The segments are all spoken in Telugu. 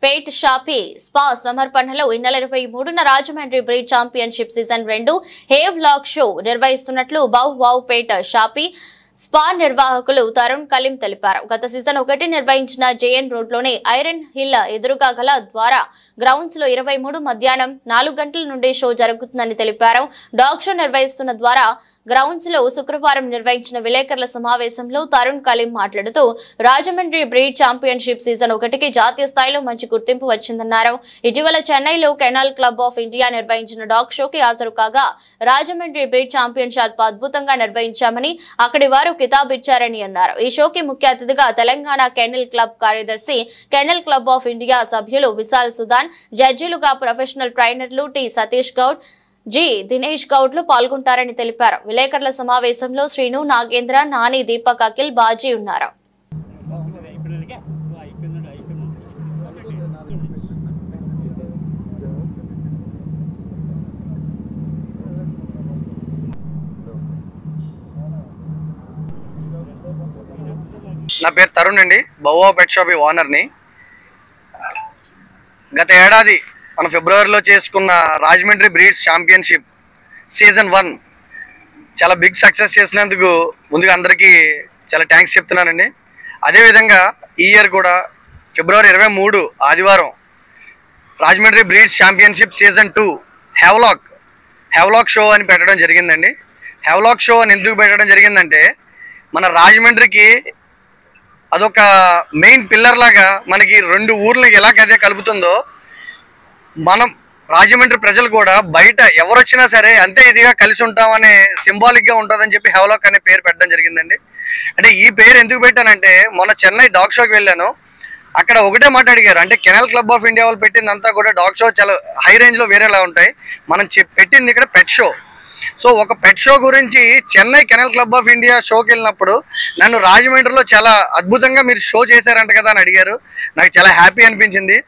పేట్ షాపీ స్పా సమర్పణలో ఈ నెల 23న Rajahmundry breed championship season 2 Havelock show నిర్వహిస్తున్నట్లు వావ్ పేట్ షాపీ స్పా నిర్వాహకులు తరుణ్ కలీం తెలిపారు. గత సీజన్ 1 నిర్వహించిన జేఎన్ రోడ్లోని ఐరన్ హిల్ ఎదురుగా గల ద్వారా గ్రౌండ్స్ లో 23 మధ్యాహ్నం 4 గంటల నుండి షో జరుగుతుందని తెలిపారు. డాగ్ షో నిర్వహిస్తున్న ద్వారా గ్రౌండ్స్ లో శుక్రవారం నిర్వహించిన విలేకరుల సమావేశంలో తరుణ్ కలీం మాట్లాడుతూ రాజమండ్రి బ్రీడ్ ఛాంపియన్షిప్ సీజన్ 1కి జాతీయ స్థాయిలో మంచి గుర్తింపు వచ్చిందన్నారు. ఇటీవల చెన్నైలో కెనాల్ క్లబ్ ఆఫ్ ఇండియా నిర్వహించిన డాగ్ షోకి హాజరు కాగా రాజమండ్రి బ్రీడ్ ఛాంపియన్షిప్ అద్భుతంగా నిర్వహించామని అక్కడి వారు కితాబ్ ఇచ్చారని అన్నారు. ఈ షోకి ముఖ్య అతిథిగా తెలంగాణ కెనల్ క్లబ్ కార్యదర్శి, కెనల్ క్లబ్ ఆఫ్ ఇండియా సభ్యులు విశాల్ సుదాన్, జడ్జీలుగా ప్రొఫెషనల్ ట్రైనర్లు టి సతీష్ గౌడ్, జి దినేష్ గౌడ్లు పాల్గొంటారని తెలిపారు. విలేకరుల సమావేశంలో శ్రీను, నాగేంద్ర, నాని, దీపక్, అఖిల్, బాజీ ఉన్నారు. నా పేరు తరుణ్ అండి, బవ్వా పెట్ షాప్ ఓనర్ని. గత ఏడాది మన ఫిబ్రవరిలో చేసుకున్న రాజమండ్రి బ్రీడ్స్ ఛాంపియన్షిప్ సీజన్ 1 చాలా బిగ్ సక్సెస్ చేసినందుకు ముందుగా అందరికీ చాలా థ్యాంక్స్ చెప్తున్నానండి. అదేవిధంగా ఈ ఇయర్ కూడా ఫిబ్రవరి 23 ఆదివారం Rajahmundry breeds championship season 2 Havelock show అని పెట్టడం జరిగిందండి. హెవ్లాక్ షో అని ఎందుకు పెట్టడం జరిగిందంటే మన రాజమండ్రికి అదొక మెయిన్ పిల్లర్ లాగా మనకి 2 ఊర్లకి ఎలాగైతే కలుపుతుందో మనం రాజమండ్రి ప్రజలు కూడా బయట ఎవరు వచ్చినా సరే అంతే ఇదిగా కలిసి ఉంటామనే సింబాలిక్గా ఉంటుందని చెప్పి హెవ్లాక్ అనే పేరు పెట్టడం జరిగిందండి. అంటే ఈ పేరు ఎందుకు పెట్టానంటే మొన్న చెన్నై డాగ్ షోకి వెళ్ళాను. అక్కడ ఒకటే మాట అడిగారు, అంటే కెనల్ క్లబ్ ఆఫ్ ఇండియా వాళ్ళు పెట్టిందంతా కూడా డాగ్ షో చాలా హై రేంజ్లో వేరేలా ఉంటాయి, మనం పెట్టింది ఇక్కడ పెట్ షో. సో ఒక పెట్ షో గురించి Chennai kennel club of India షోకి వెళ్ళినప్పుడు నన్ను రాజమండ్రిలో చాలా అద్భుతంగా మీరు షో చేశారంట కదా అని అడిగారు. నాకు చాలా హ్యాపీ అనిపించింది.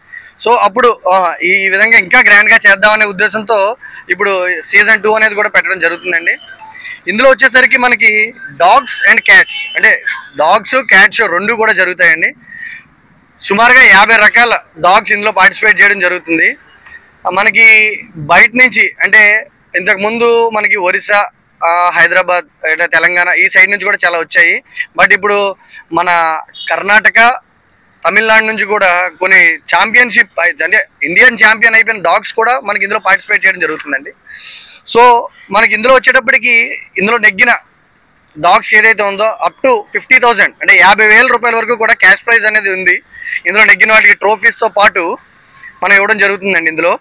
సో అప్పుడు ఈ విధంగా ఇంకా గ్రాండ్గా చేద్దామనే ఉద్దేశంతో ఇప్పుడు సీజన్ 2 అనేది కూడా పెట్టడం జరుగుతుందండి. ఇందులో వచ్చేసరికి మనకి డాగ్స్ అండ్ క్యాట్స్, అంటే డాగ్స్ క్యాట్స్ 2 కూడా జరుగుతాయండి. సుమారుగా 50 రకాల డాగ్స్ ఇందులో పార్టిసిపేట్ చేయడం జరుగుతుంది. మనకి బయట నుంచి అంటే ఇంతకుముందు మనకి ఒరిస్సా, హైదరాబాద్, తెలంగాణ ఈ సైడ్ నుంచి కూడా చాలా వచ్చాయి. బట్ ఇప్పుడు మన కర్ణాటక, తమిళనాడు నుంచి కూడా కొన్ని ఛాంపియన్షిప్ అంటే ఇండియన్ ఛాంపియన్ అయిపోయిన డాగ్స్ కూడా మనకి ఇందులో పార్టిసిపేట్ చేయడం జరుగుతుందండి. సో మనకి ఇందులో వచ్చేటప్పటికి ఇందులో నెగ్గిన డాగ్స్ ఏదైతే ఉందో అప్ టు 50,000 అంటే 50,000 రూపాయల వరకు కూడా క్యాష్ ప్రైజ్ అనేది ఉంది. ఇందులో నెగ్గిన వాటికి ట్రోఫీస్తో పాటు మనం ఇవ్వడం జరుగుతుందండి ఇందులో.